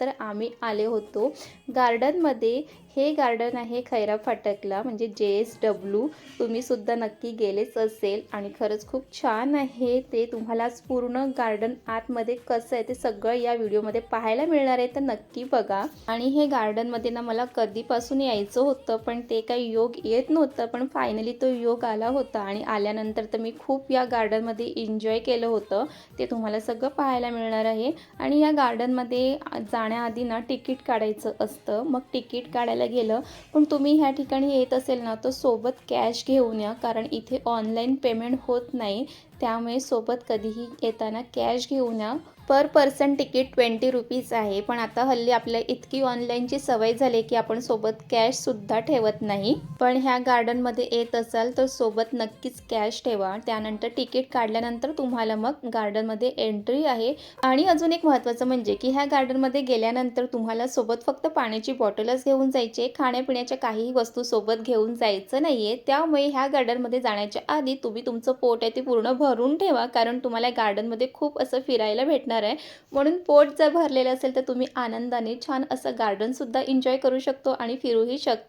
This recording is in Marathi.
तर आम्ही आले होतो गार्डनमध्ये. हे गार्डन आहे खैरा फाटकला, म्हणजे JSW. तुम्हीसुद्धा नक्की गेलेच असेल आणि खरंच खूप छान आहे ते. तुम्हाला पूर्ण गार्डन आतमध्ये कसं आहे ते सगळं या व्हिडिओमध्ये पाहायला मिळणार आहे, तर नक्की बघा. आणि हे गार्डनमध्ये ना मला कधीपासून यायचं होतं, पण ते काही योग येत नव्हतं, पण फायनली तो योग आला होता. आणि आल्यानंतर तर मी खूप या गार्डनमध्ये एन्जॉय केलं होतं, ते तुम्हाला सगळं पाहायला मिळणार आहे. आणि या गार्डनमध्ये जाण्याआधी ना तिकीट काढायचं असतं. मग तिकीट काढायला गेलं, पण तुम्ही ह्या ठिकाणी येत असेल ना तर सोबत कॅश घेऊन या, कारण इथे ऑनलाईन पेमेंट होत नाही. त्यामुळे सोबत कधीही येताना कॅश घेऊन या. पर पर्सन तिकीट ₹20 आहे. पण आता हल्ली आपल्याला इतकी ऑनलाईनची सवय झाली की आपण सोबत कॅशसुद्धा ठेवत नाही. पण ह्या गार्डनमध्ये येत असाल तर सोबत नक्कीच कॅश ठेवा. त्यानंतर तिकीट काढल्यानंतर तुम्हाला मग गार्डनमध्ये एंट्री आहे. आणि अजून एक महत्त्वाचं म्हणजे की ह्या गार्डनमध्ये गेल्यानंतर तुम्हाला सोबत फक्त पाण्याची बॉटलच घेऊन जायची आहे. खाण्यापिण्याच्या काहीही वस्तू सोबत घेऊन जायचं नाही आहे. त्यामुळे ह्या गार्डनमध्ये जाण्याच्या आधी तुम्ही तुमचं पोट आहे ते पूर्ण भरून ठेवा, कारण तुम्हाला गार्डनमध्ये खूप असं फिरायला भेटणार आहे. म्हणून पोट जर भरलेलं असेल तर तुम्ही आनंदाने छान असं गार्डनसुद्धा एन्जॉय करू शकतो आणि फिरूही शकता.